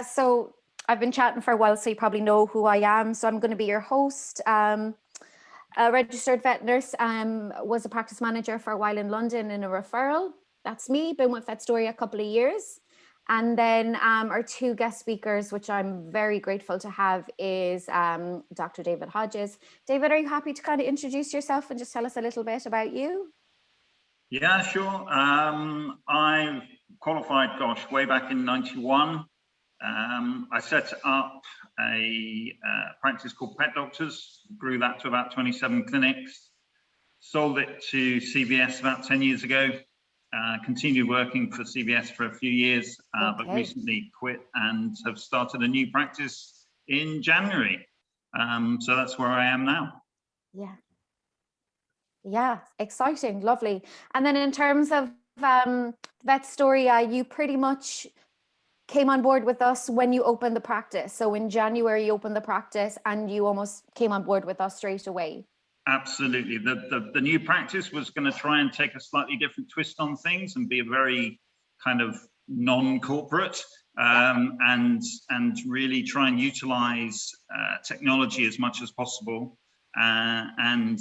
So I've been chatting for a while, so you probably know who I am. So I'm going to be your host. A registered vet nurse, was a practice manager for a while in London in a referral. That's me, been with Vetstoria a couple of years. And then our two guest speakers, which I'm very grateful to have, is Dr. David Hodges. David, are you happy to kind of introduce yourself and just tell us a little bit about you? Yeah, sure. I qualified, way back in '91. I set up a practice called Pet Doctors, grew that to about 27 clinics, sold it to CVS about 10 years ago, continued working for CVS for a few years, but recently quit and have started a new practice in January. So that's where I am now. Yeah. Yeah, exciting, lovely. And then in terms of Vetstoria, you pretty much came on board with us when you opened the practice. So in January, you opened the practice and you almost came on board with us straight away. Absolutely. The new practice was going to try and take a slightly different twist on things and be a very kind of non-corporate and really try and utilize technology as much as possible. And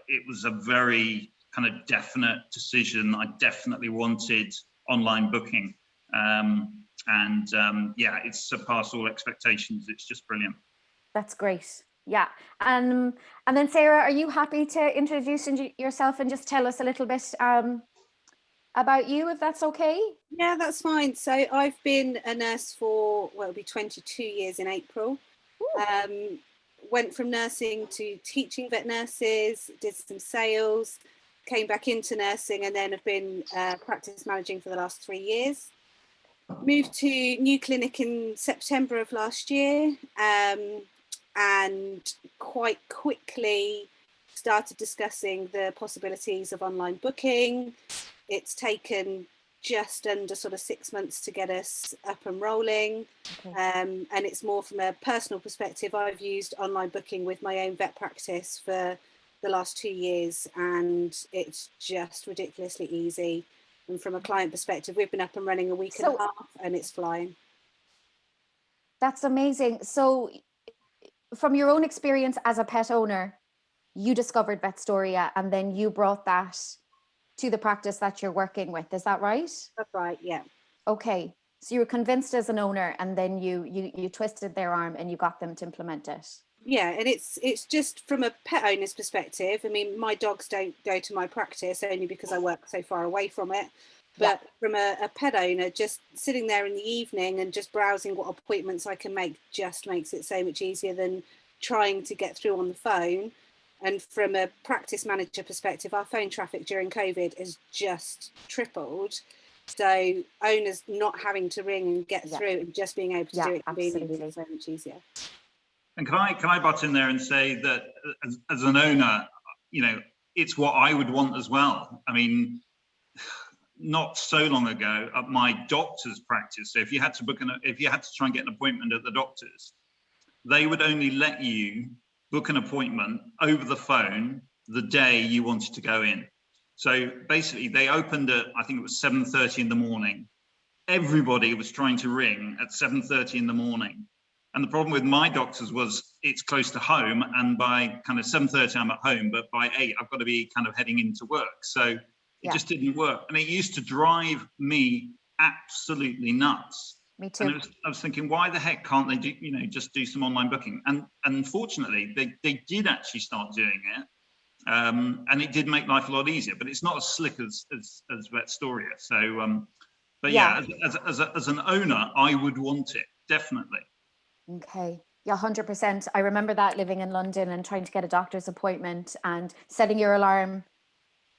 it was a very kind of definite decision. I definitely wanted online booking. Yeah, it's surpassed all expectations. It's just brilliant. That's great. Yeah. And then Sarah, are you happy to introduce yourself and just tell us a little bit about you, if that's okay? Yeah, that's fine. So I've been a nurse for, well, it'll be 22 years in April. Went from nursing to teaching vet nurses, did some sales, came back into nursing, and then have been practice managing for the last 3 years. Moved to new clinic in September of last year, and quite quickly started discussing the possibilities of online booking. It's taken just under sort of 6 months to get us up and rolling. And it's more from a personal perspective. I've used online booking with my own vet practice for the last 2 years, and it's just ridiculously easy. And from a client perspective, we've been up and running a week and a half, and it's flying. That's amazing. So from your own experience as a pet owner, you discovered Vetstoria and then you brought that to the practice that you're working with. Is that right? That's right, yeah. Okay. So you were convinced as an owner, and then you twisted their arm and you got them to implement it. Yeah, and it's just from a pet owner's perspective. I mean, my dogs don't go to my practice only because I work so far away from it. But from a pet owner, just sitting there in the evening and just browsing what appointments I can make just makes it so much easier than trying to get through on the phone. And from a practice manager perspective, our phone traffic during COVID has just tripled. So owners not having to ring and get through and just being able to do it conveniently is so much easier. And can I butt in there and say that as an owner, you know, it's what I would want as well. I mean, not so long ago at my doctor's practice, so if you had to try and get an appointment at the doctor's, they would only let you book an appointment over the phone the day you wanted to go in. So basically they opened at, I think it was 7:30 in the morning. Everybody was trying to ring at 7:30 in the morning. And the problem with my doctors was it's close to home, and by kind of 7:30 I'm at home, but by 8 I've got to be kind of heading into work. So it just didn't work. And it used to drive me absolutely nuts. Me too. And I was thinking, why the heck can't they do, just do some online booking? And unfortunately, they did actually start doing it. And it did make life a lot easier, but it's not as slick as Vetstoria. So, but yeah, as an owner, I would want it, definitely. Okay. Yeah, 100%. I remember that, living in London and trying to get a doctor's appointment and setting your alarm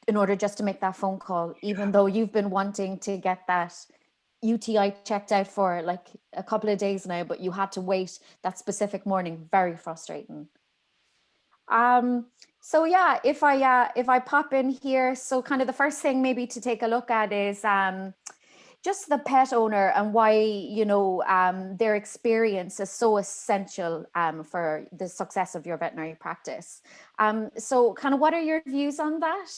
in order just to make that phone call, even though you've been wanting to get that UTI checked out for like a couple of days now, but you had to wait that specific morning. Very frustrating. So yeah, if I pop in here, so kind of the first thing maybe to take a look at is just the pet owner and why, their experience is so essential for the success of your veterinary practice. So kind of what are your views on that?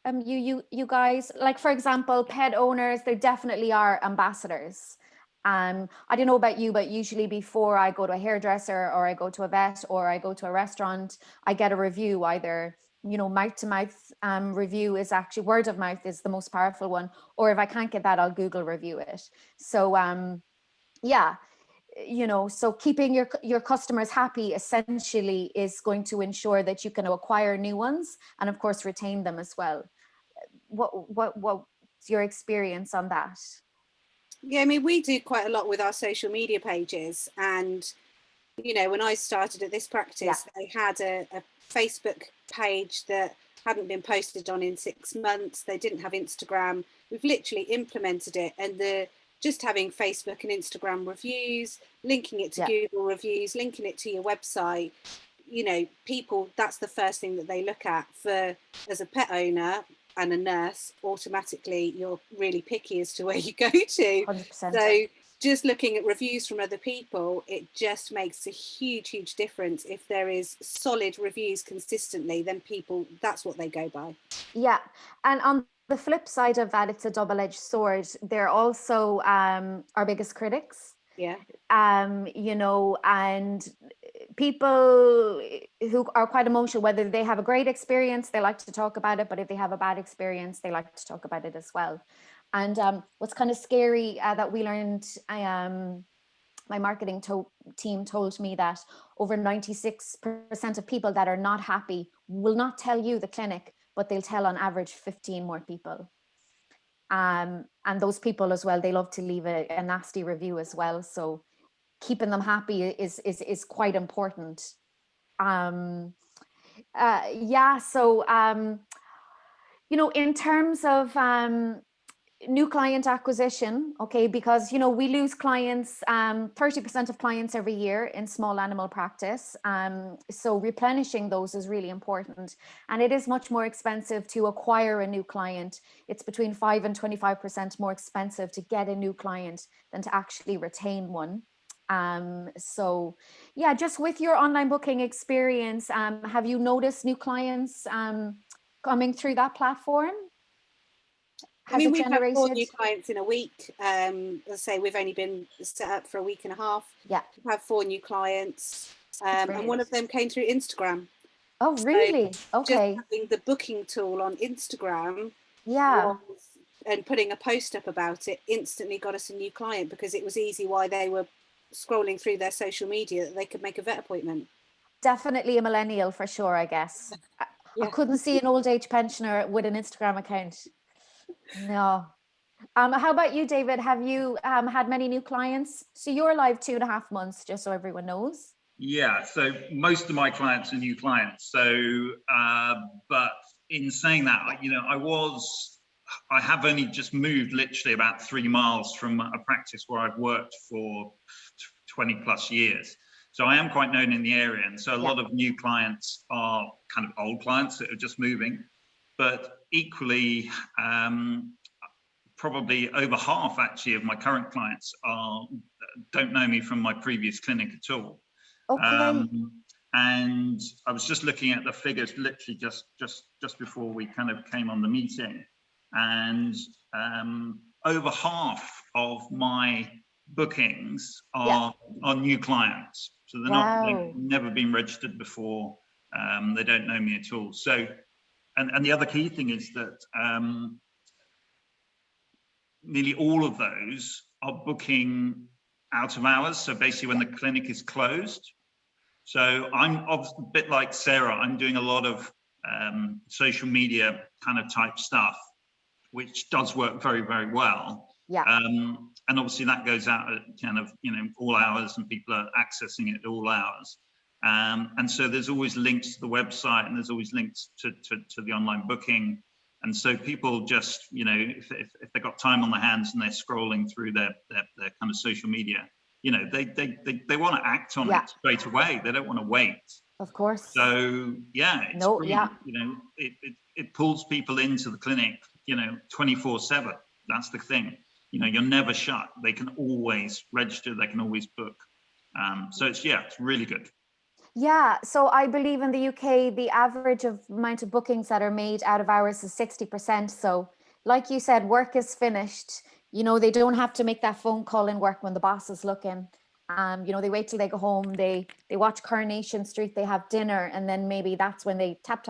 You guys, like, for example, pet owners, there definitely are ambassadors. I don't know about you, but usually before I go to a hairdresser or I go to a vet or I go to a restaurant, I get a review. Either, mouth to mouth review is actually, word of mouth is the most powerful one. Or if I can't get that, I'll Google review it. So yeah, so keeping your customers happy essentially is going to ensure that you can acquire new ones and of course retain them as well. What's your experience on that? Yeah, I mean, we do quite a lot with our social media pages. And, when I started at this practice, they had a Facebook page that hadn't been posted on in 6 months. They didn't have Instagram. We've literally implemented it. And just having Facebook and Instagram reviews, linking it to Google reviews, linking it to your website, people, that's the first thing that they look at. As a pet owner and a nurse, automatically you're really picky as to where you go to. 100%. So just looking at reviews from other people, it just makes a huge difference. If there is solid reviews consistently, then people, that's what they go by. Yeah. And on the flip side of that, it's a double-edged sword. They're also our biggest critics. Yeah. And people who are quite emotional, whether they have a great experience, they like to talk about it, but if they have a bad experience, they like to talk about it as well. And what's kind of scary that we learned, my marketing team told me that over 96% of people that are not happy will not tell you, the clinic, but they'll tell on average 15 more people. And those people as well, they love to leave a nasty review as well. So keeping them happy is quite important. So in terms of new client acquisition, okay, because we lose clients, 30% of clients every year in small animal practice, so replenishing those is really important. And it is much more expensive to acquire a new client. It's between 5 and 25% more expensive to get a new client than to actually retain one. So yeah, just with your online booking experience, have you noticed new clients coming through that platform? We've had 4 new clients in a week. As I say, we've only been set up for a week and a half. Yeah. We've had 4 new clients, and one of them came through Instagram. Oh, really? So okay. Just having the booking tool on Instagram, and putting a post up about it instantly got us a new client, because it was easy while they were scrolling through their social media that they could make a vet appointment. Definitely a millennial for sure, I guess. I couldn't see an old age pensioner with an Instagram account. No. How about you, David? Have you had many new clients? So you're live 2.5 months, just so everyone knows. Yeah, so most of my clients are new clients. So, but in saying that, I have only just moved literally about 3 miles from a practice where I've worked for 20 plus years. So I am quite known in the area. And so a lot of new clients are kind of old clients that are just moving. But equally, probably over half actually of my current clients don't know me from my previous clinic at all. Okay. And I was just looking at the figures literally just before we kind of came on the meeting, and over half of my bookings are new clients. So they've never been registered before. They don't know me at all. So, and the other key thing is that nearly all of those are booking out of hours. So basically when the clinic is closed. So I'm a bit like Sarah, I'm doing a lot of social media kind of type stuff, which does work very, very well. Yeah. And obviously that goes out at kind of, all hours, and people are accessing it at all hours. And so there's always links to the website, and there's always links to the online booking. And so people just, if they've got time on their hands and they're scrolling through their kind of social media, they want to act on it straight away. They don't want to wait. Of course. So it's it pulls people into the clinic, 24/7. That's the thing. You're never shut. They can always register. They can always book. So it's really good. Yeah, so I believe in the UK, the average amount of bookings that are made out of hours is 60%. So like you said, work is finished. You know, they don't have to make that phone call in work when the boss is looking. You know, they wait till they go home, they watch Coronation Street, they have dinner, and then maybe that's when they tap,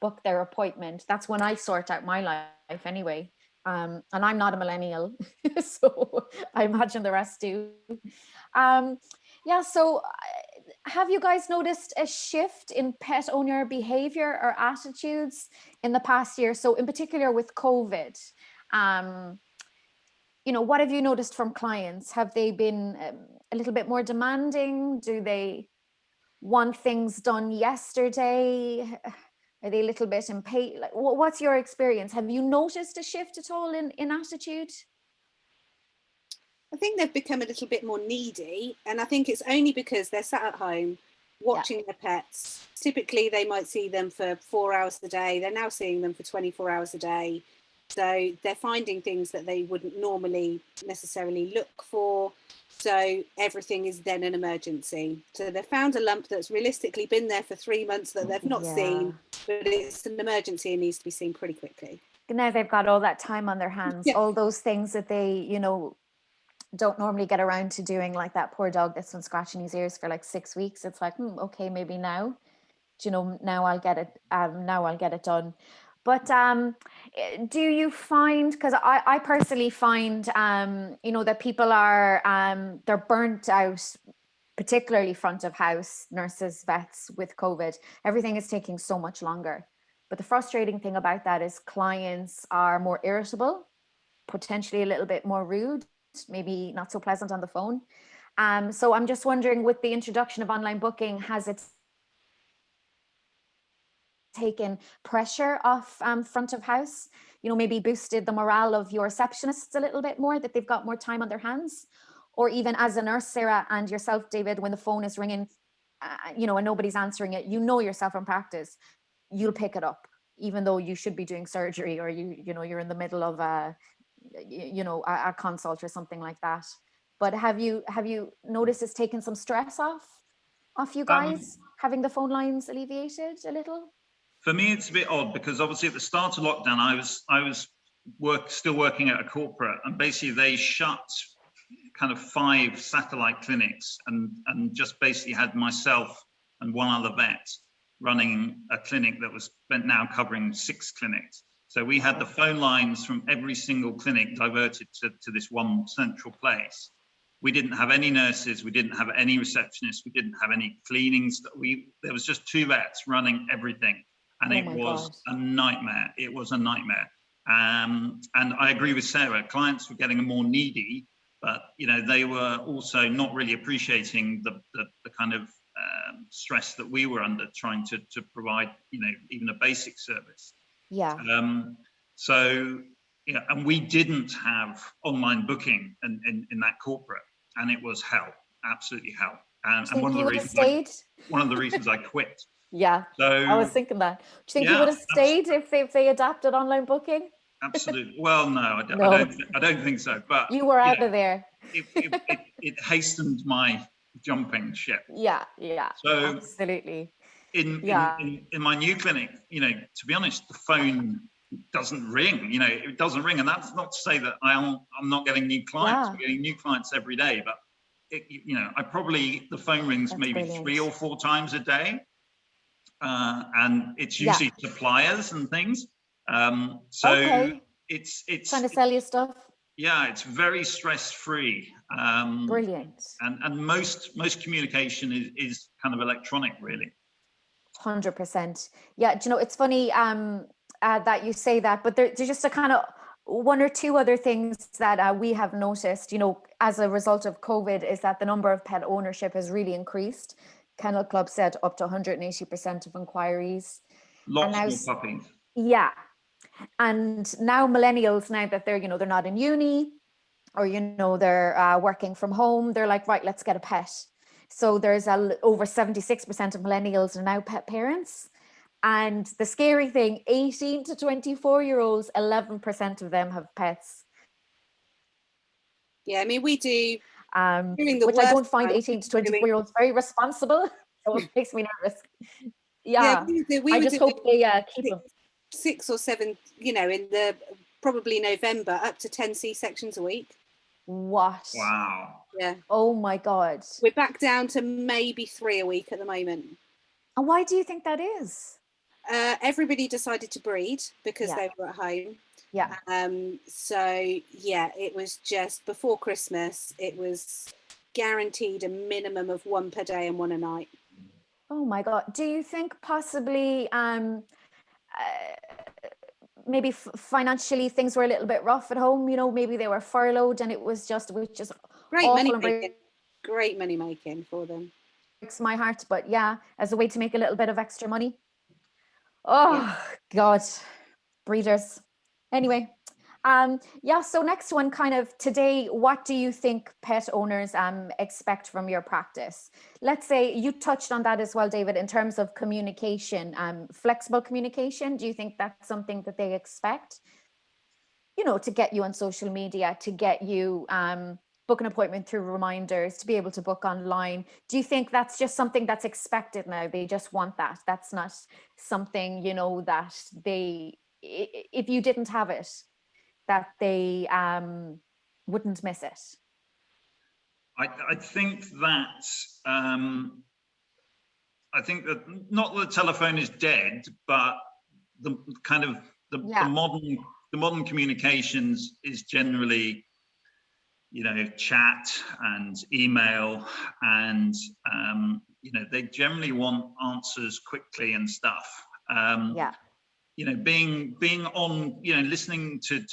book their appointment. That's when I sort out my life anyway. And I'm not a millennial, so I imagine the rest do. Yeah, so have you guys noticed a shift in pet owner behavior or attitudes in the past year? So in particular with COVID, you know, what have you noticed from clients? Have they been a little bit more demanding? Do they want things done yesterday? Are they a little bit impatient? Like, what's your experience? Have you noticed a shift at all in attitude? I think they've become a little bit more needy, and I think it's only because they're sat at home watching their pets. Typically, they might see them for 4 hours a day. They're now seeing them for 24 hours a day. So they're finding things that they wouldn't normally necessarily look for. So everything is then an emergency. So they've found a lump that's realistically been there for 3 months that they've not seen, but it's an emergency and needs to be seen pretty quickly. Now they've got all that time on their hands, all those things that they, you know, don't normally get around to doing, like that poor dog that's been scratching his ears for like 6 weeks. It's like, okay, maybe now, you know, now I'll get it done. But do you find, because I personally find, you know, that people are, they're burnt out, particularly front of house nurses, vets with COVID. Everything is taking so much longer. But the frustrating thing about that is clients are more irritable, potentially a little bit more rude, maybe not so pleasant on the phone. So I'm just wondering, with the introduction of online booking, has it taken pressure off front of house, you know, maybe boosted the morale of your receptionists a little bit more, that they've got more time on their hands? Or even as a nurse, Sarah, and yourself, David, when the phone is ringing, you know, and nobody's answering it, you know yourself in practice, you'll pick it up, even though you should be doing surgery, or you know, you're in the middle of a consult or something like that. But have you noticed it's taken some stress off you guys, having the phone lines alleviated a little? For me, it's a bit odd, because obviously at the start of lockdown, I was still working at a corporate, and basically they shut kind of 5 satellite clinics and just basically had myself and one other vet running a clinic that was now covering 6 clinics. So we had the phone lines from every single clinic diverted to this one central place. We didn't have any nurses, we didn't have any receptionists, we didn't have any cleanings. There was just 2 vets running everything. And it was a nightmare. It was a nightmare. And I agree with Sarah, clients were getting more needy, but, you know, they were also not really appreciating the kind of stress that we were under, trying to provide, you know, even a basic service. Yeah. So, yeah, and we didn't have online booking in that corporate, and it was hell, absolutely hell. And one of the reasons I quit. Yeah, so I was thinking that. Do you think you would have stayed if they adapted online booking? Absolutely. Well, no, I don't think so. But you were out of there. It hastened my jumping ship. Yeah, so absolutely. In my new clinic, you know, to be honest, the phone doesn't ring. You know, it doesn't ring, and that's not to say that I'm not getting new clients. I'm getting new clients every day, but you know, the phone rings maybe 3 or 4 times a day. And it's usually suppliers and things. It's trying to sell you stuff. Yeah, it's very stress-free. Brilliant. And most communication is kind of electronic, really. 100%. Yeah, do you know, it's funny that you say that, but there's just a kind of 1 or 2 other things that we have noticed, you know, as a result of COVID, is that the number of pet ownership has really increased. Kennel Club said up to 180% of inquiries. Lots more puppies. Yeah. And now millennials, now that they're, you know, they're not in uni, or, you know, they're working from home, they're like, right, let's get a pet. So there's over 76% of millennials are now pet parents. And the scary thing, 18 to 24-year-olds, 11% of them have pets. Yeah, I mean, we do. Which I don't find 18 to 24-year-olds very responsible. So it makes me nervous. Yeah, we I just hope they keep them. 6 or 7, you know, in the probably November, up to 10 C-sections a week. What? Wow. Yeah. Oh my God. We're back down to maybe 3 a week at the moment. And why do you think that is? Everybody decided to breed because Yeah. they were at home. Yeah. So yeah, it was just before Christmas, it was guaranteed a minimum of 1 per day and 1 a night. Oh my God. Do you think possibly maybe financially things were a little bit rough at home? You know, maybe they were furloughed and it was just Great awful money and making. Great money making for them. breaks my heart. But yeah, as a way to make a little bit of extra money. Oh God, breeders. Anyway, yeah. So next one, kind of today, what do you think pet owners expect from your practice? Let's say you touched on that as well, David, in terms of communication, flexible communication. Do you think that's something that they expect? You know, to get you on social media, to get you book an appointment through reminders, to be able to book online. Do you think that's just something that's expected now? They just want that. That's not something, you know, that they, if you didn't have it, that they wouldn't miss it. I think that not that the telephone is dead, but the kind of the modern communications is generally, you know, chat and email, and you know, they generally want answers quickly and stuff. You know, being on, you know, listening to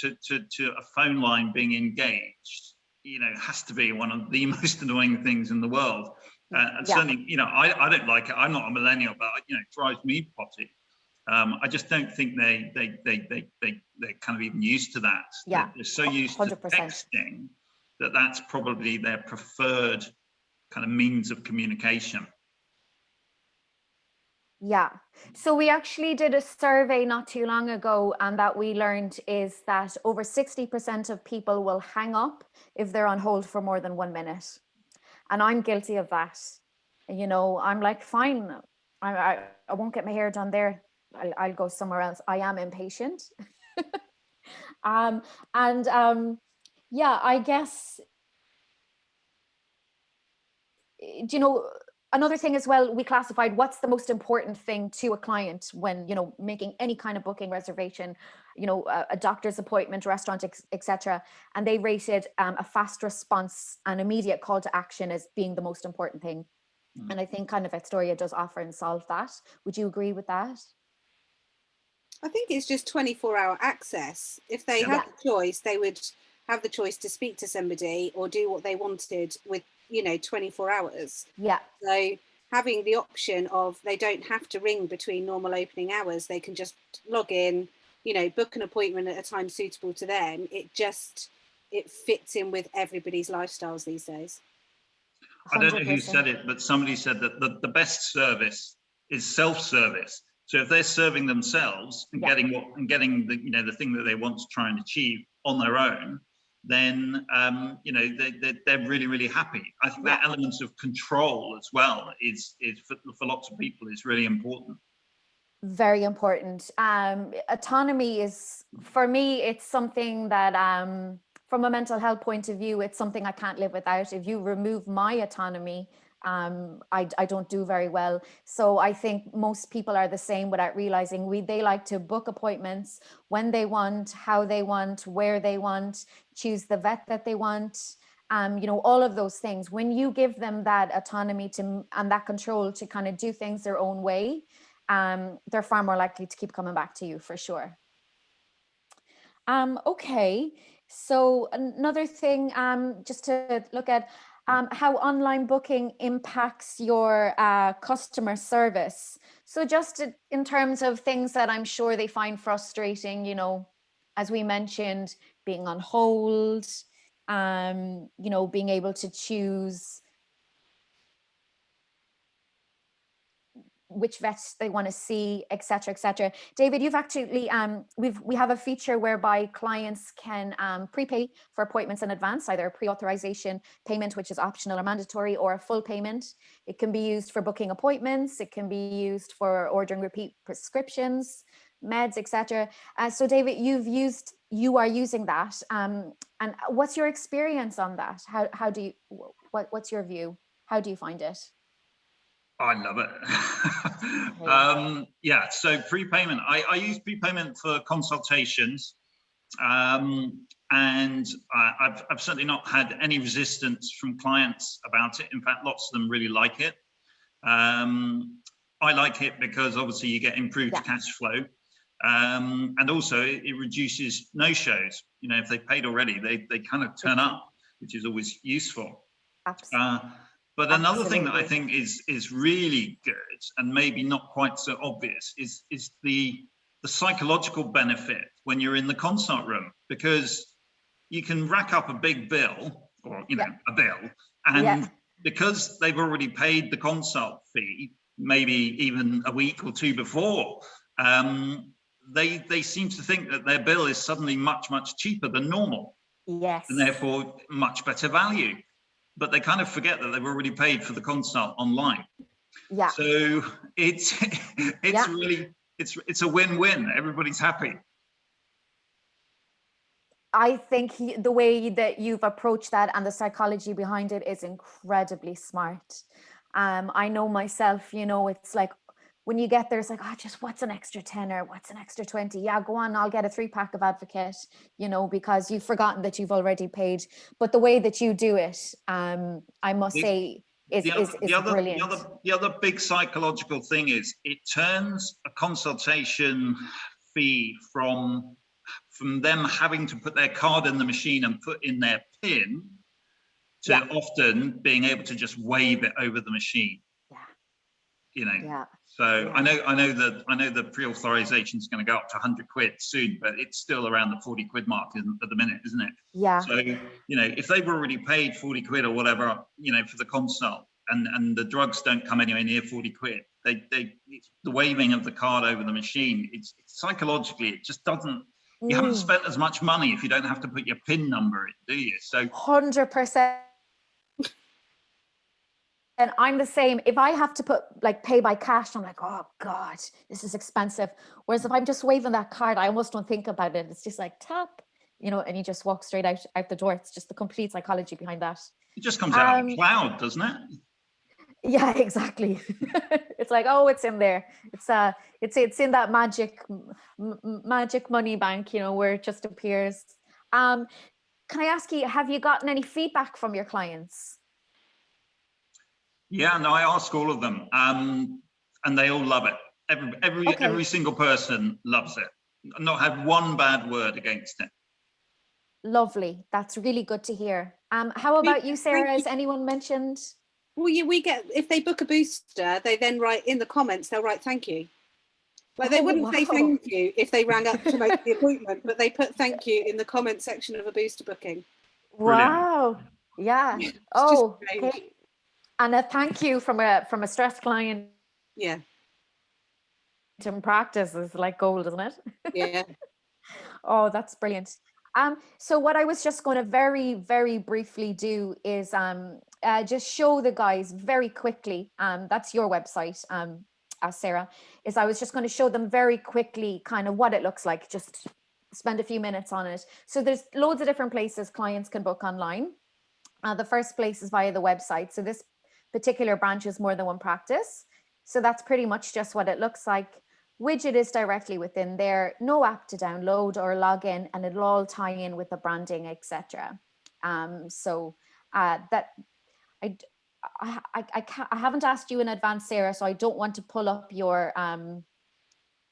a phone line being engaged, you know, has to be one of the most annoying things in the world. And certainly, you know, I don't like it. I'm not a millennial, but you know, it drives me potty. I just don't think they're kind of even used to that. Yeah, they're so used 100%. To texting that that's probably their preferred kind of means of communication. Yeah. So we actually did a survey not too long ago, and that we learned is that over 60% of people will hang up if they're on hold for more than 1 minute. And I'm guilty of that. You know, I'm like, fine, I won't get my hair done there. I'll go somewhere else. I am impatient. Yeah, I guess, you know, another thing as well, we classified what's the most important thing to a client when, you know, making any kind of booking, reservation, you know, a doctor's appointment, restaurant, etc. And they rated a fast response and immediate call to action as being the most important thing. And I think kind of Vetstoria does offer and solve that. Would you agree with that? I think it's just 24-hour access. If they had the choice, they would have the choice to speak to somebody or do what they wanted with, you know, 24 hours. Yeah. So having the option of they don't have to ring between normal opening hours, they can just log in, you know, book an appointment at a time suitable to them. It fits in with everybody's lifestyles these days. 100%. I don't know who said it, but somebody said that the best service is self-service. So if they're serving themselves and getting the, you know, the thing that they want to try and achieve on their own, then you know, they're really, really happy. I think that element of control as well is for lots of people is really important. Very important. Autonomy is, for me, it's something that from a mental health point of view, it's something I can't live without. If you remove my autonomy, I don't do very well. So I think most people are the same without realizing. They like to book appointments when they want, how they want, where they want, choose the vet that they want, you know, all of those things. When you give them that autonomy and that control to kind of do things their own way, they're far more likely to keep coming back to you, for sure. Okay, so another thing, just to look at how online booking impacts your customer service. So just in terms of things that I'm sure they find frustrating, you know, as we mentioned, being on hold, you know, being able to choose which vets they want to see, etc., etc. David, you've actually we have a feature whereby clients can prepay for appointments in advance, either a pre-authorization payment, which is optional or mandatory, or a full payment. It can be used for booking appointments. It can be used for ordering repeat prescriptions. meds, etc. So David, you are using that, and what's your experience on that? How do you, what's your view? How do you find it? I love it. Yeah, so prepayment. I use prepayment for consultations, and I've certainly not had any resistance from clients about it. In fact, lots of them really like it. I like it because obviously you get improved cash flow, and also it reduces no-shows. You know, if they paid already, they kind of turn up, which is always useful. Absolutely. But another thing that I think is really good and maybe not quite so obvious is the psychological benefit when you're in the consult room, because you can rack up a big bill, or a bill, and because they've already paid the consult fee, maybe even a week or two before, they seem to think that their bill is suddenly much cheaper than normal. Yes. And therefore much better value. But they kind of forget that they've already paid for the consult online. Yeah. So it's really, it's a win-win. Everybody's happy. I think the way that you've approached that and the psychology behind it is incredibly smart. I know myself, you know, it's like when you get there, it's like, oh, just what's an extra 10 or what's an extra 20? Yeah, go on, I'll get a 3-pack of Advocate, you know, because you've forgotten that you've already paid. But the way that you do it, I must say, is brilliant. The other big psychological thing is it turns a consultation fee from them having to put their card in the machine and put in their PIN to often being able to just wave it over the machine. Yeah. You know. So I know the pre-authorization is going to go up to 100 quid soon, but it's still around the 40 quid mark at the minute, isn't it? Yeah. So, you know, if they've already paid 40 quid or whatever, you know, for the consult, and the drugs don't come anywhere near 40 quid, it's the waving of the card over the machine, it's psychologically, it just doesn't, you haven't spent as much money if you don't have to put your PIN number in, do you? So 100%. And I'm the same. If I have to pay by cash, I'm like, oh God, this is expensive. Whereas if I'm just waving that card, I almost don't think about it. It's just like tap, you know, and you just walk straight out the door. It's just the complete psychology behind that. It just comes out of the cloud, doesn't it? Yeah, exactly. It's like, oh, it's in there. It's in that magic money bank, you know, where it just appears. Can I ask you, have you gotten any feedback from your clients? Yeah, no, I ask all of them, and they all love it. Every single person loves it. Not had one bad word against it. Lovely. That's really good to hear. How about you, Sarah? Has anyone mentioned? Well, we get, if they book a booster, they then write in the comments, they'll write thank you. Like they wouldn't say thank you if they rang up to make the appointment, but they put thank you in the comment section of a booster booking. Wow. Yeah. Oh, okay. And a thank you from a stressed client. Yeah. In practice is like gold, isn't it? Yeah. Oh, that's brilliant. So what I was just going to very, very briefly do is just show the guys very quickly. That's your website, Sarah. Is I was just going to show them very quickly kind of what it looks like. Just spend a few minutes on it. So there's loads of different places clients can book online. The first place is via the website. So this particular branch is more than one practice. So that's pretty much just what it looks like. Widget is directly within there, no app to download or log in, and it'll all tie in with the branding, etc. That I haven't asked you in advance, Sarah, so I don't want to pull up your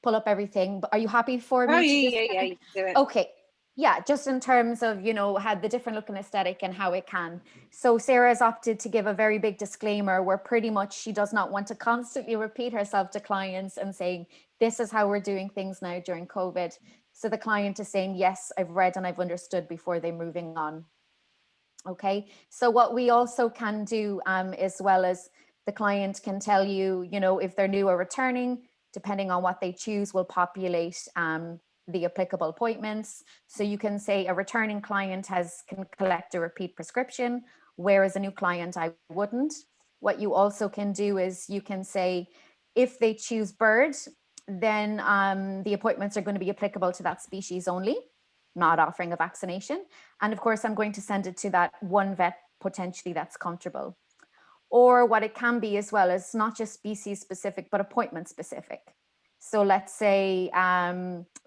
pull up everything. But are you happy for me? Yeah. Do it. Okay. Yeah, just in terms of, you know, how the different looking aesthetic and how it can. So Sarah's opted to give a very big disclaimer where pretty much she does not want to constantly repeat herself to clients and saying, this is how we're doing things now during COVID. So the client is saying, yes, I've read and I've understood before they're moving on. Okay, so what we also can do as well as the client can tell you, you know, if they're new or returning, depending on what they choose, will populate the applicable appointments. So you can say a returning client can collect a repeat prescription, whereas a new client, I wouldn't. What you also can do is you can say, if they choose Bird, then the appointments are going to be applicable to that species only, not offering a vaccination. And of course, I'm going to send it to that one vet potentially that's comfortable. Or what it can be as well is not just species specific, but appointment specific. So let's say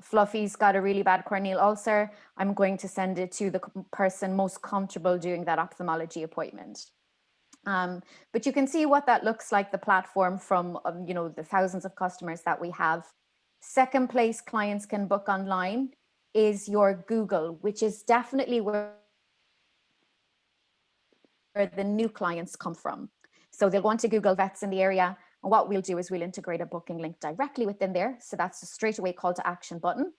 Fluffy's got a really bad corneal ulcer. I'm going to send it to the person most comfortable doing that ophthalmology appointment. But you can see what that looks like, the platform from, you know, the thousands of customers that we have. Second place clients can book online is your Google, which is definitely where the new clients come from. So they'll want to Google vets in the area. And what we'll do is we'll integrate a booking link directly within there. So that's a straight away call to action button.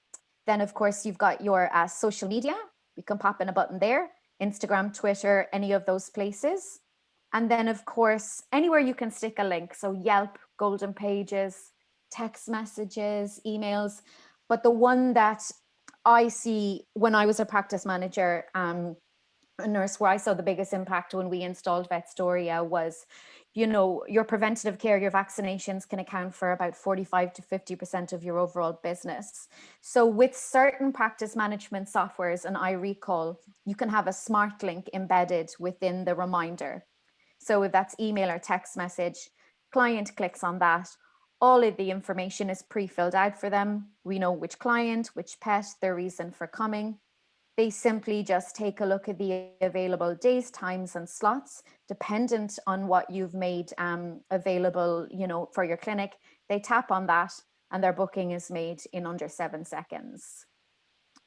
Then of course, you've got your social media. You can pop in a button there, Instagram, Twitter, any of those places. And then of course, anywhere you can stick a link. So Yelp, Golden Pages, text messages, emails. But the one that I see when I was a practice manager, a nurse, where I saw the biggest impact when we installed Vetstoria was, you know, your preventative care, your vaccinations can account for about 45 to 50% of your overall business. So with certain practice management softwares and iRecall, you can have a smart link embedded within the reminder. So if that's email or text message, client clicks on that, all of the information is pre-filled out for them. We know which client, which pet, their reason for coming. They simply just take a look at the available days, times, and slots, dependent on what you've made available, you know, for your clinic. They tap on that and their booking is made in under 7 seconds.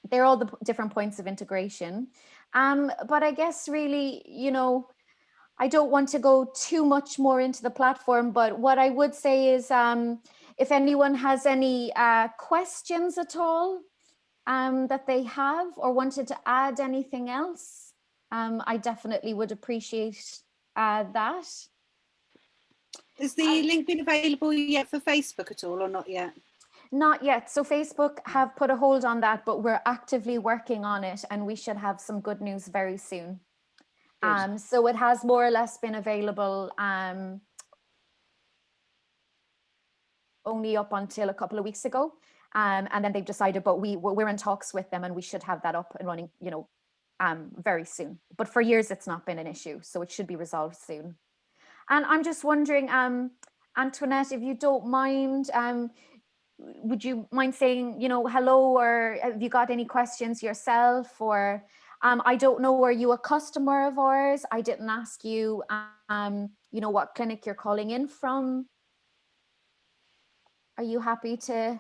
They're all the different points of integration. But I guess really, you know, I don't want to go too much more into the platform, but what I would say is if anyone has any questions at all, that they have or wanted to add anything else, I definitely would appreciate that. Has the link been available yet for Facebook at all or not yet? Not yet. So Facebook have put a hold on that, but we're actively working on it and we should have some good news very soon. So it has more or less been available only up until a couple of weeks ago. And then they've decided, but we're in talks with them and we should have that up and running, you know, very soon. But for years, it's not been an issue. So it should be resolved soon. And I'm just wondering, Antoinette, if you don't mind, would you mind saying, you know, hello, or have you got any questions yourself? Or I don't know, are you a customer of ours? I didn't ask you, you know, what clinic you're calling in from. Are you happy to?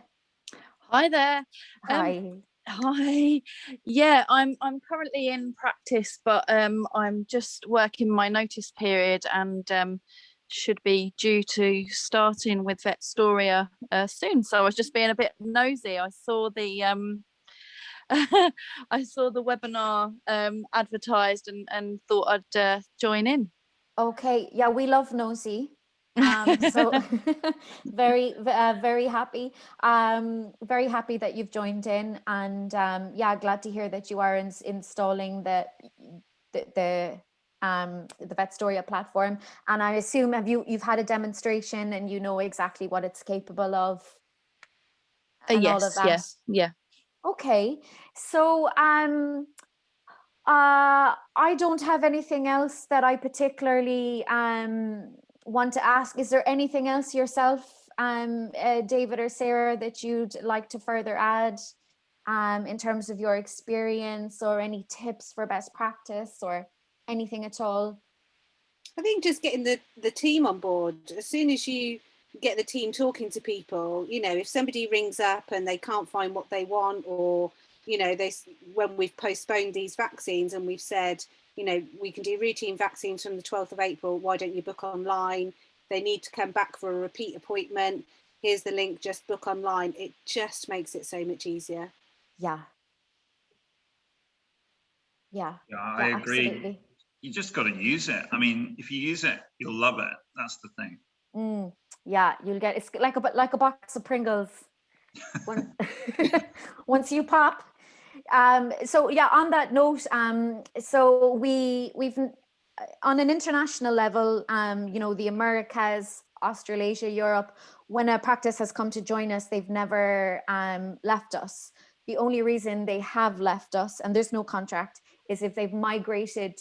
Hi there. Hi. Hi. Yeah, I'm currently in practice, but I'm just working my notice period and should be due to starting with Vetstoria soon. So I was just being a bit nosy. I saw the I saw the webinar advertised and thought I'd join in. Okay. Yeah, we love nosy. So very happy. Very happy that you've joined in, and yeah, glad to hear that you are installing the Vetstoria platform. And I assume you've had a demonstration and you know exactly what it's capable of. And yes, all of that. yeah. Okay, so I don't have anything else that I particularly want to ask. Is there anything else yourself, David or Sarah, that you'd like to further add in terms of your experience or any tips for best practice or anything at all? I think just getting the team on board. As soon as you get the team talking to people, you know, if somebody rings up and they can't find what they want, or you know, when we've postponed these vaccines and we've said, you know, we can do routine vaccines from the 12th of April, why don't you book online? They need to come back for a repeat appointment. Here's the link, just book online. It just makes it so much easier. Yeah. Yeah, I agree. Absolutely. You just got to use it. I mean, if you use it, you'll love it. That's the thing. Yeah, you'll get, it's like a box of Pringles. Once you pop. So yeah, on that note, so we've on an international level, you know, the Americas, Australasia, Europe, when a practice has come to join us, they've never left us. The only reason they have left us, and there's no contract, is if they've migrated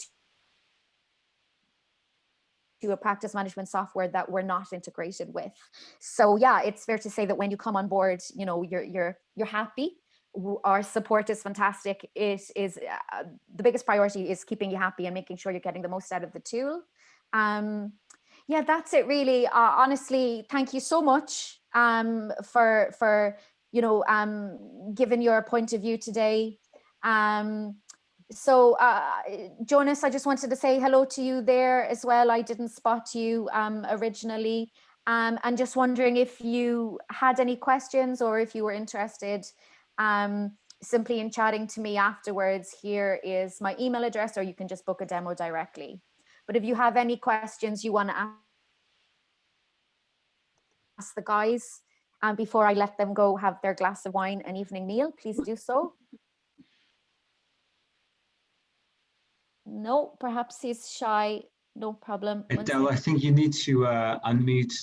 to a practice management software that we're not integrated with. So yeah, it's fair to say that when you come on board, you know, you're happy. Our support is fantastic. It is the biggest priority is keeping you happy and making sure you're getting the most out of the tool. Yeah, that's it really. Honestly, thank you so much for you know, giving your point of view today. So Jonas, I just wanted to say hello to you there as well. I didn't spot you originally, and just wondering if you had any questions or if you were interested simply in chatting to me afterwards. Here is my email address, or you can just book a demo directly. But if you have any questions you want to ask the guys before I let them go have their glass of wine and evening meal, please do so. No, perhaps he's shy. No problem. Edel, I think you need to unmute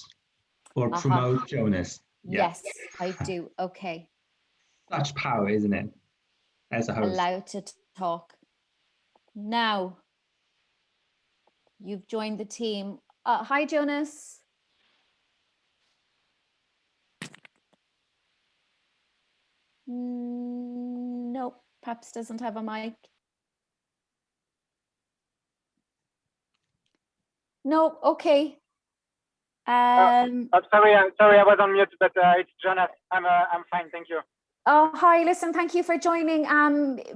or promote Jonas. Yeah. Yes, I do. Okay. Such power, isn't it? As a host. Allowed to talk. Now, you've joined the team. Hi, Jonas. Nope, perhaps doesn't have a mic. No, okay. I'm sorry, I was on mute, but it's Jonas. I'm fine, thank you. Oh, hi, listen, thank you for joining.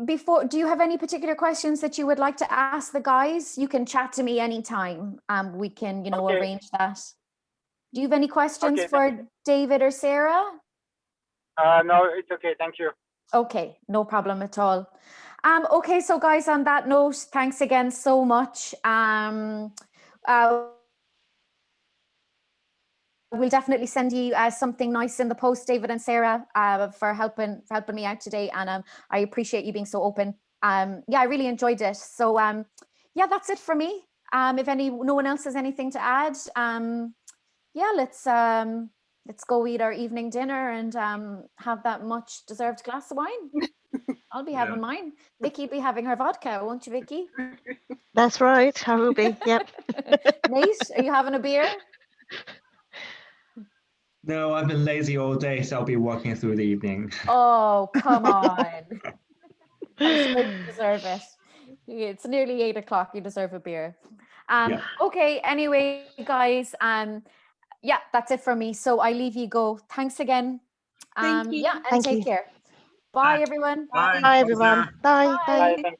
Before, do you have any particular questions that you would like to ask the guys? You can chat to me anytime. We can, you know, arrange that. Do you have any questions for David or Sarah? No, it's okay, thank you. Okay, no problem at all. Okay, so guys, on that note, thanks again so much. We'll definitely send you something nice in the post, David and Sarah, for helping me out today, and I appreciate you being so open. Yeah, I really enjoyed it. So yeah, that's it for me. If no one else has anything to add, yeah, let's go eat our evening dinner and have that much deserved glass of wine. I'll be having mine. Vicky'll be having her vodka, won't you, Vicky? That's right, I will be. Yep. Nate, are you having a beer? No, I've been lazy all day, so I'll be walking through the evening. Oh, come on. I'm sure you deserve it. It's nearly 8 o'clock. You deserve a beer. Yeah. Okay, anyway, guys, yeah, that's it for me. So I leave you go. Thanks again. Thank you. Yeah, and Thank take you. care. Bye, everyone. Bye. Bye, everyone. Bye. Bye, thank you.